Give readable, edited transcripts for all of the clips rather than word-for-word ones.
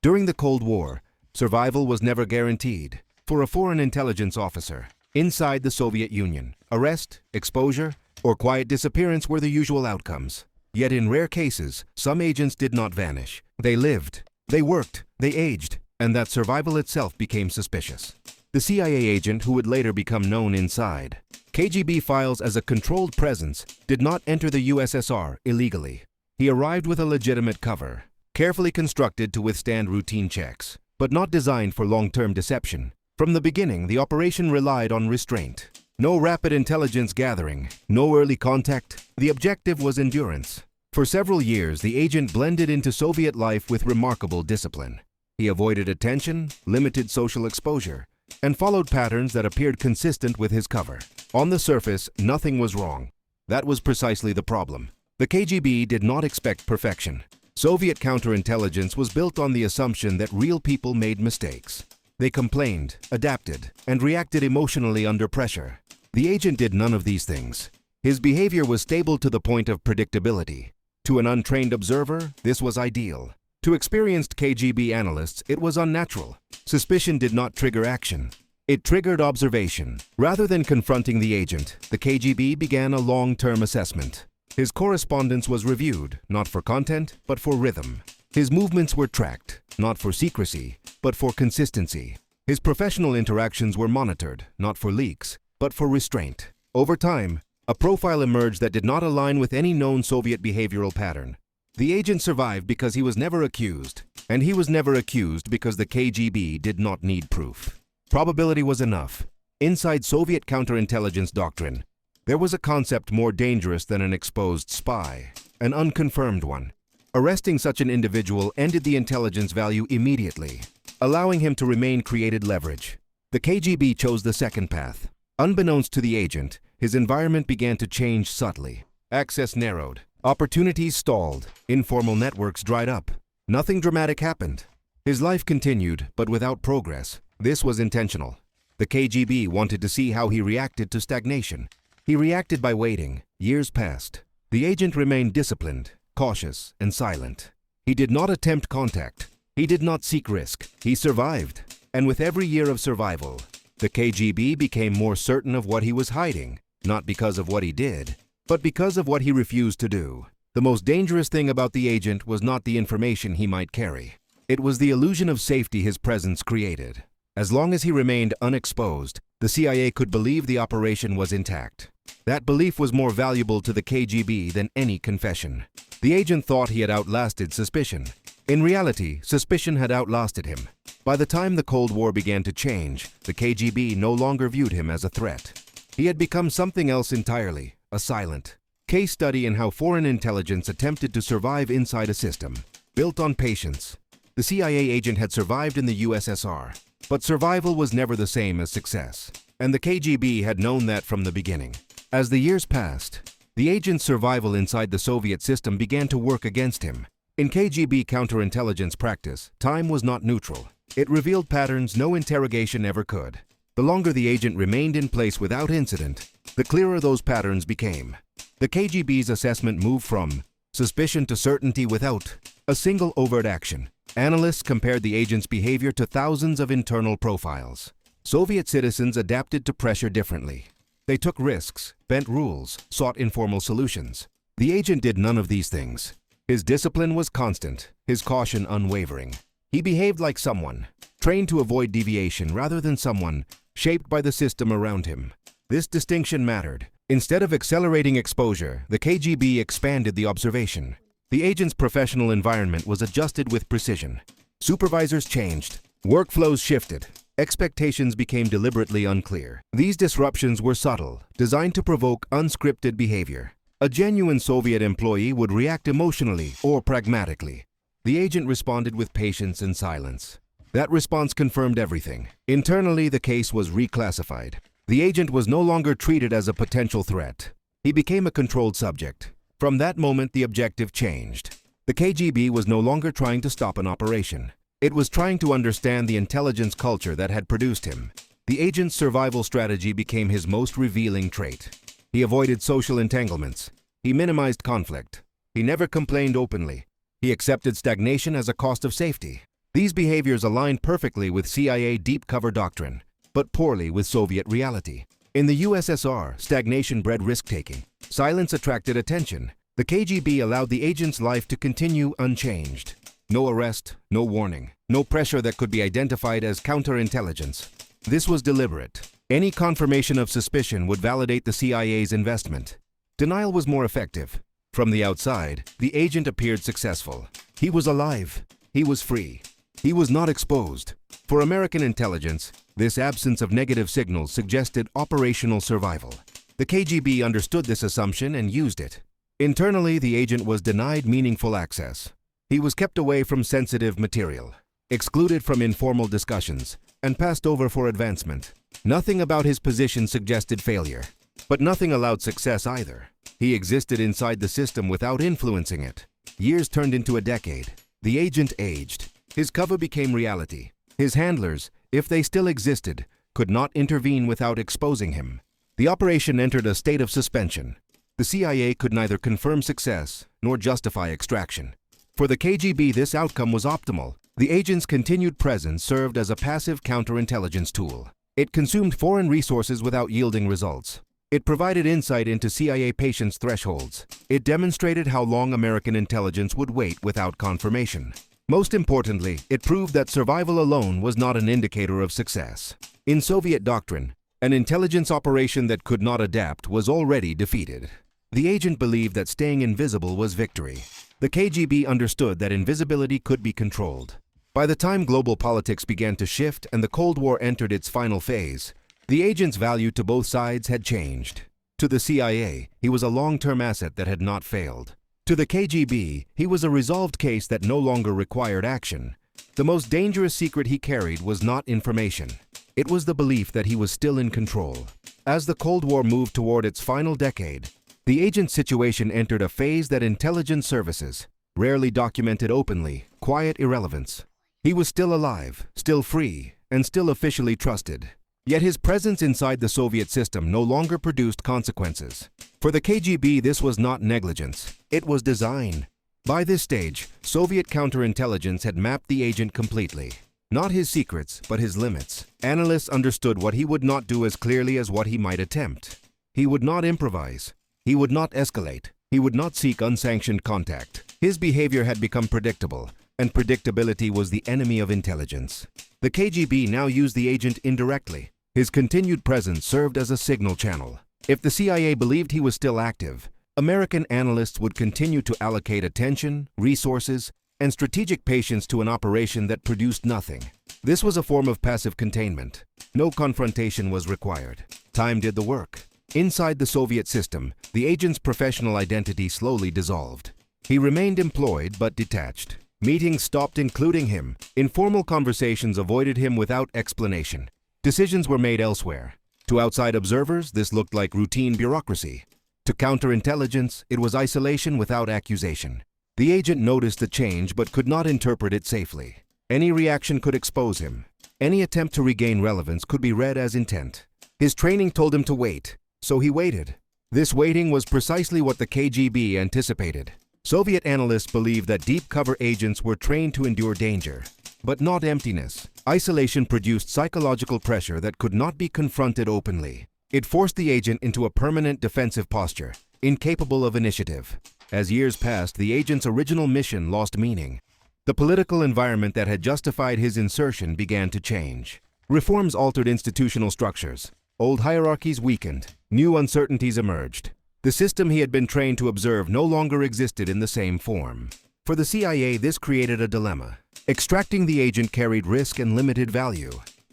During the Cold War, survival was never guaranteed. For a foreign intelligence officer, inside the Soviet Union, arrest, exposure, or quiet disappearance were the usual outcomes. Yet in rare cases, some agents did not vanish. They lived, they worked, they aged, and that survival itself became suspicious. The CIA agent who would later become known inside KGB files as a controlled presence did not enter the USSR illegally. He arrived with a legitimate cover, carefully constructed to withstand routine checks, but not designed for long-term deception. From the beginning, the operation relied on restraint. No rapid intelligence gathering, no early contact. The objective was endurance. For several years, the agent blended into Soviet life with remarkable discipline. He avoided attention, limited social exposure, and followed patterns that appeared consistent with his cover. On the surface, nothing was wrong. That was precisely the problem. The KGB did not expect perfection. Soviet counterintelligence was built on the assumption that real people made mistakes. They complained, adapted, and reacted emotionally under pressure. The agent did none of these things. His behavior was stable to the point of predictability. To an untrained observer, this was ideal. To experienced KGB analysts, it was unnatural. Suspicion did not trigger action. It triggered observation. Rather than confronting the agent, the KGB began a long-term assessment. His correspondence was reviewed, not for content, but for rhythm. His movements were tracked, not for secrecy, but for consistency. His professional interactions were monitored, not for leaks, but for restraint. Over time, a profile emerged that did not align with any known Soviet behavioral pattern. The agent survived because he was never accused, and he was never accused because the KGB did not need proof. Probability was enough. Inside Soviet counterintelligence doctrine, there was a concept more dangerous than an exposed spy, an unconfirmed one. Arresting such an individual ended the intelligence value immediately, allowing him to remain created leverage. The KGB chose the second path. Unbeknownst to the agent, his environment began to change subtly. Access narrowed. Opportunities stalled. Informal networks dried up. Nothing dramatic happened. His life continued, but without progress. This was intentional. The KGB wanted to see how he reacted to stagnation. He reacted by waiting. Years passed. The agent remained disciplined, cautious, and silent. He did not attempt contact. He did not seek risk. He survived. And with every year of survival, the KGB became more certain of what he was hiding, not because of what he did, but because of what he refused to do. The most dangerous thing about the agent was not the information he might carry. It was the illusion of safety his presence created. As long as he remained unexposed, the CIA could believe the operation was intact. That belief was more valuable to the KGB than any confession. The agent thought he had outlasted suspicion. In reality, suspicion had outlasted him. By the time the Cold War began to change, the KGB no longer viewed him as a threat. He had become something else entirely, a silent case study in how foreign intelligence attempted to survive inside a system built on patience. The CIA agent had survived in the USSR, but survival was never the same as success. And the KGB had known that from the beginning. As the years passed, the agent's survival inside the Soviet system began to work against him. In KGB counterintelligence practice, time was not neutral. It revealed patterns no interrogation ever could. The longer the agent remained in place without incident, the clearer those patterns became. The KGB's assessment moved from suspicion to certainty without a single overt action. Analysts compared the agent's behavior to thousands of internal profiles. Soviet citizens adapted to pressure differently. They took risks, bent rules, sought informal solutions. The agent did none of these things. His discipline was constant, his caution unwavering. He behaved like someone, trained to avoid deviation rather than someone shaped by the system around him. This distinction mattered. Instead of accelerating exposure, the KGB expanded the observation. The agent's professional environment was adjusted with precision. Supervisors changed. Workflows shifted. Expectations became deliberately unclear. These disruptions were subtle, designed to provoke unscripted behavior. A genuine Soviet employee would react emotionally or pragmatically. The agent responded with patience and silence. That response confirmed everything. Internally, the case was reclassified. The agent was no longer treated as a potential threat. He became a controlled subject. From that moment, the objective changed. The KGB was no longer trying to stop an operation. It was trying to understand the intelligence culture that had produced him. The agent's survival strategy became his most revealing trait. He avoided social entanglements. He minimized conflict. He never complained openly. He accepted stagnation as a cost of safety. These behaviors aligned perfectly with CIA deep cover doctrine, but poorly with Soviet reality. In the USSR, stagnation bred risk-taking. Silence attracted attention. The KGB allowed the agent's life to continue unchanged. No arrest, no warning, no pressure that could be identified as counterintelligence. This was deliberate. Any confirmation of suspicion would validate the CIA's investment. Denial was more effective. From the outside, the agent appeared successful. He was alive. He was free. He was not exposed. For American intelligence, this absence of negative signals suggested operational survival. The KGB understood this assumption and used it. Internally, the agent was denied meaningful access. He was kept away from sensitive material, excluded from informal discussions, and passed over for advancement. Nothing about his position suggested failure, but nothing allowed success either. He existed inside the system without influencing it. Years turned into a decade. The agent aged. His cover became reality. His handlers, if they still existed, could not intervene without exposing him. The operation entered a state of suspension. The CIA could neither confirm success nor justify extraction. For the KGB, this outcome was optimal. The agent's continued presence served as a passive counterintelligence tool. It consumed foreign resources without yielding results. It provided insight into CIA patience thresholds. It demonstrated how long American intelligence would wait without confirmation. Most importantly, it proved that survival alone was not an indicator of success. In Soviet doctrine, an intelligence operation that could not adapt was already defeated. The agent believed that staying invisible was victory. The KGB understood that invisibility could be controlled. By the time global politics began to shift and the Cold War entered its final phase, the agent's value to both sides had changed. To the CIA, he was a long-term asset that had not failed. To the KGB, he was a resolved case that no longer required action. The most dangerous secret he carried was not information. It was the belief that he was still in control. As the Cold War moved toward its final decade, the agent's situation entered a phase that intelligence services rarely documented openly: quiet irrelevance. He was still alive, still free, and still officially trusted. Yet his presence inside the Soviet system no longer produced consequences. For the KGB, this was not negligence. It was design. By this stage, Soviet counterintelligence had mapped the agent completely. Not his secrets, but his limits. Analysts understood what he would not do as clearly as what he might attempt. He would not improvise. He would not escalate. He would not seek unsanctioned contact. His behavior had become predictable, and predictability was the enemy of intelligence. The KGB now used the agent indirectly. His continued presence served as a signal channel. If the CIA believed he was still active, American analysts would continue to allocate attention, resources, and strategic patience to an operation that produced nothing. This was a form of passive containment. No confrontation was required. Time did the work. Inside the Soviet system, the agent's professional identity slowly dissolved. He remained employed but detached. Meetings stopped including him. Informal conversations avoided him without explanation. Decisions were made elsewhere. To outside observers, this looked like routine bureaucracy. To counterintelligence, it was isolation without accusation. The agent noticed the change but could not interpret it safely. Any reaction could expose him. Any attempt to regain relevance could be read as intent. His training told him to wait, so he waited. This waiting was precisely what the KGB anticipated. Soviet analysts believed that deep cover agents were trained to endure danger, but not emptiness. Isolation produced psychological pressure that could not be confronted openly. It forced the agent into a permanent defensive posture, incapable of initiative. As years passed, the agent's original mission lost meaning. The political environment that had justified his insertion began to change. Reforms altered institutional structures. Old hierarchies weakened. New uncertainties emerged. The system he had been trained to observe no longer existed in the same form. For the CIA, this created a dilemma. Extracting the agent carried risk and limited value.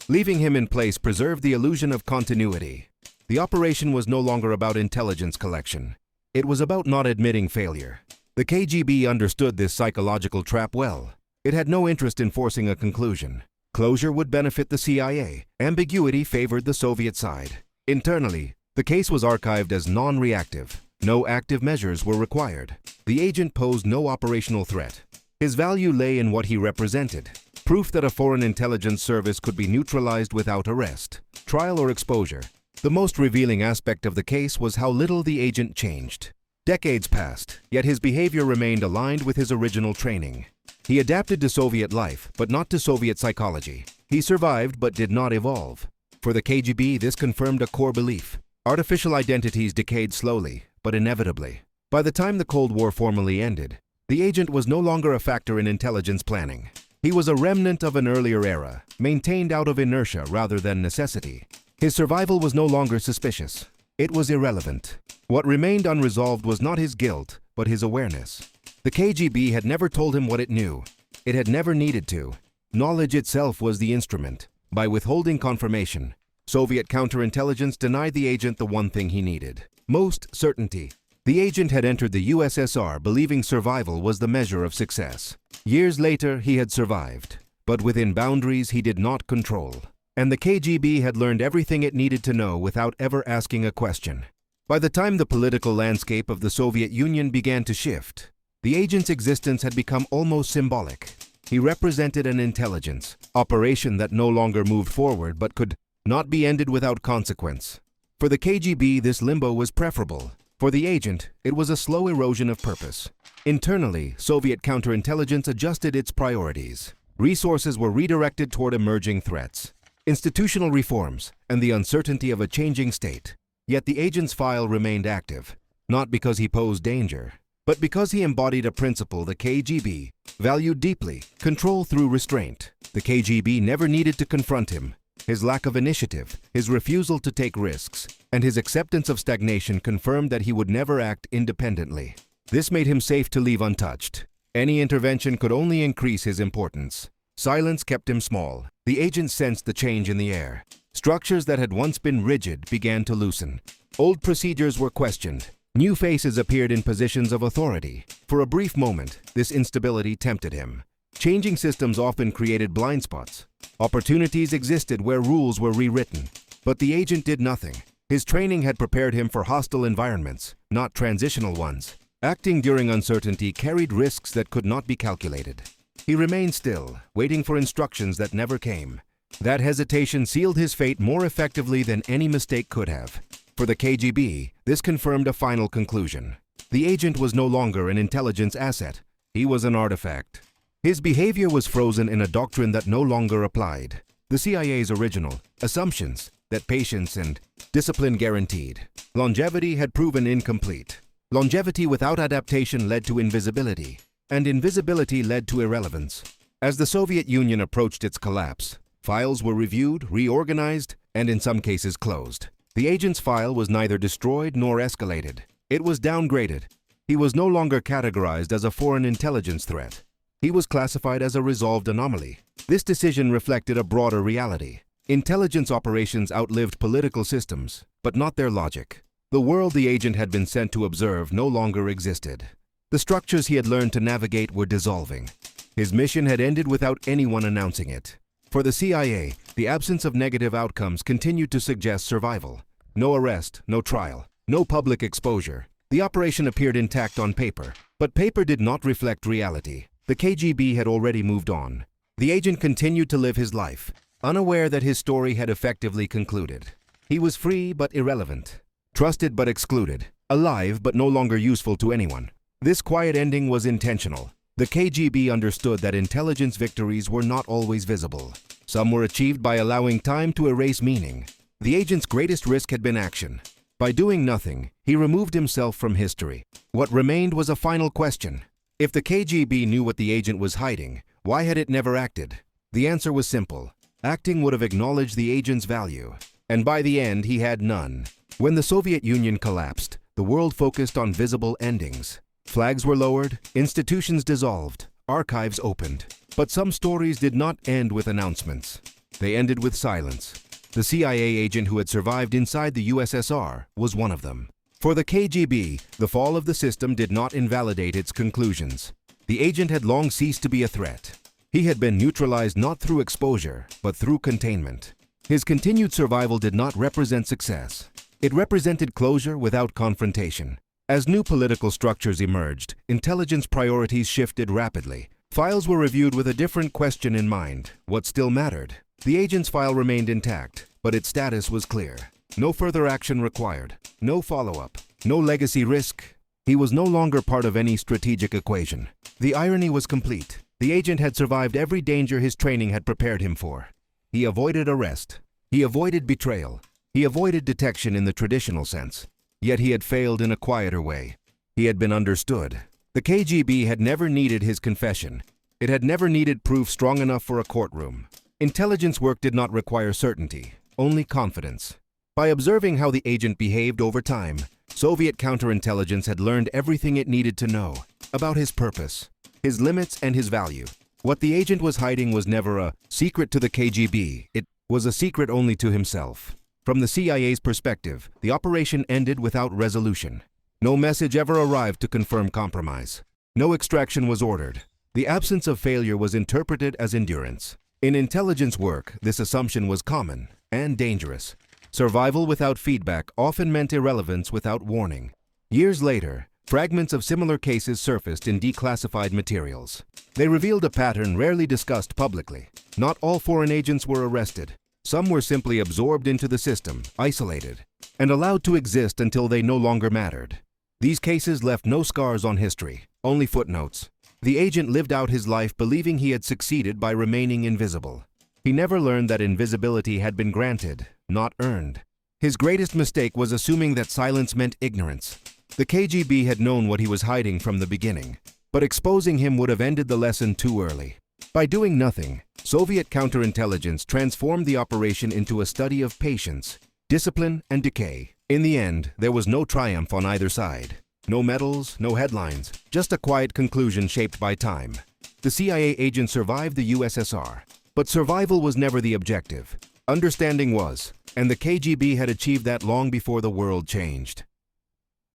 Leaving him in place preserved the illusion of continuity. The operation was no longer about intelligence collection. It was about not admitting failure. The KGB understood this psychological trap well. It had no interest in forcing a conclusion. Closure would benefit the CIA. Ambiguity favored the Soviet side. Internally, the case was archived as non-reactive. No active measures were required. The agent posed no operational threat. His value lay in what he represented. Proof that a foreign intelligence service could be neutralized without arrest, trial, or exposure. The most revealing aspect of the case was how little the agent changed. Decades passed, yet his behavior remained aligned with his original training. He adapted to Soviet life, but not to Soviet psychology. He survived, but did not evolve. For the KGB, this confirmed a core belief. Artificial identities decayed slowly, but inevitably. By the time the Cold War formally ended, the agent was no longer a factor in intelligence planning. He was a remnant of an earlier era, maintained out of inertia rather than necessity. His survival was no longer suspicious. It was irrelevant. What remained unresolved was not his guilt, but his awareness. The KGB had never told him what it knew. It had never needed to. Knowledge itself was the instrument. By withholding confirmation, Soviet counterintelligence denied the agent the one thing he needed: most certainty. The agent had entered the USSR believing survival was the measure of success. Years later, he had survived, but within boundaries he did not control. And the KGB had learned everything it needed to know without ever asking a question. By the time the political landscape of the Soviet Union began to shift, the agent's existence had become almost symbolic. He represented an intelligence operation that no longer moved forward but could not be ended without consequence. For the KGB, this limbo was preferable. For the agent, it was a slow erosion of purpose. Internally, Soviet counterintelligence adjusted its priorities. Resources were redirected toward emerging threats, institutional reforms, and the uncertainty of a changing state. Yet the agent's file remained active, not because he posed danger, but because he embodied a principle the KGB valued deeply: control through restraint. The KGB never needed to confront him. His lack of initiative, his refusal to take risks, and his acceptance of stagnation confirmed that he would never act independently. This made him safe to leave untouched. Any intervention could only increase his importance. Silence kept him small. The agent sensed the change in the air. Structures that had once been rigid began to loosen. Old procedures were questioned. New faces appeared in positions of authority. For a brief moment, this instability tempted him. Changing systems often created blind spots. Opportunities existed where rules were rewritten. But the agent did nothing. His training had prepared him for hostile environments, not transitional ones. Acting during uncertainty carried risks that could not be calculated. He remained still, waiting for instructions that never came. That hesitation sealed his fate more effectively than any mistake could have. For the KGB, this confirmed a final conclusion. The agent was no longer an intelligence asset. He was an artifact. His behavior was frozen in a doctrine that no longer applied. The CIA's original assumptions that patience and discipline guaranteed longevity had proven incomplete. Longevity without adaptation led to invisibility, and invisibility led to irrelevance. As the Soviet Union approached its collapse, files were reviewed, reorganized, and in some cases closed. The agent's file was neither destroyed nor escalated. It was downgraded. He was no longer categorized as a foreign intelligence threat. He was classified as a resolved anomaly. This decision reflected a broader reality. Intelligence operations outlived political systems, but not their logic. The world the agent had been sent to observe no longer existed. The structures he had learned to navigate were dissolving. His mission had ended without anyone announcing it. For the CIA, the absence of negative outcomes continued to suggest survival. No arrest, no trial, no public exposure. The operation appeared intact on paper, but paper did not reflect reality. The KGB had already moved on. The agent continued to live his life, unaware that his story had effectively concluded. He was free but irrelevant, trusted but excluded, alive but no longer useful to anyone. This quiet ending was intentional. The KGB understood that intelligence victories were not always visible. Some were achieved by allowing time to erase meaning. The agent's greatest risk had been action. By doing nothing, he removed himself from history. What remained was a final question. If the KGB knew what the agent was hiding, why had it never acted? The answer was simple. Acting would have acknowledged the agent's value. And by the end, he had none. When the Soviet Union collapsed, the world focused on visible endings. Flags were lowered, institutions dissolved, archives opened. But some stories did not end with announcements. They ended with silence. The CIA agent who had survived inside the USSR was one of them. For the KGB, the fall of the system did not invalidate its conclusions. The agent had long ceased to be a threat. He had been neutralized not through exposure, but through containment. His continued survival did not represent success. It represented closure without confrontation. As new political structures emerged, intelligence priorities shifted rapidly. Files were reviewed with a different question in mind: what still mattered? The agent's file remained intact, but its status was clear. No further action required, no follow-up, no legacy risk. He was no longer part of any strategic equation. The irony was complete. The agent had survived every danger his training had prepared him for. He avoided arrest. He avoided betrayal. He avoided detection in the traditional sense. Yet he had failed in a quieter way. He had been understood. The KGB had never needed his confession. It had never needed proof strong enough for a courtroom. Intelligence work did not require certainty, only confidence. By observing how the agent behaved over time, Soviet counterintelligence had learned everything it needed to know about his purpose, his limits, and his value. What the agent was hiding was never a secret to the KGB. It was a secret only to himself. From the CIA's perspective, the operation ended without resolution. No message ever arrived to confirm compromise. No extraction was ordered. The absence of failure was interpreted as endurance. In intelligence work, this assumption was common and dangerous. Survival without feedback often meant irrelevance without warning. Years later, fragments of similar cases surfaced in declassified materials. They revealed a pattern rarely discussed publicly. Not all foreign agents were arrested. Some were simply absorbed into the system, isolated, and allowed to exist until they no longer mattered. These cases left no scars on history, only footnotes. The agent lived out his life believing he had succeeded by remaining invisible. He never learned that invisibility had been granted, not earned. His greatest mistake was assuming that silence meant ignorance. The KGB had known what he was hiding from the beginning, but exposing him would have ended the lesson too early. By doing nothing, Soviet counterintelligence transformed the operation into a study of patience, discipline, and decay. In the end, there was no triumph on either side. No medals, no headlines, just a quiet conclusion shaped by time. The CIA agent survived the USSR, but survival was never the objective. Understanding was, and the KGB had achieved that long before the world changed.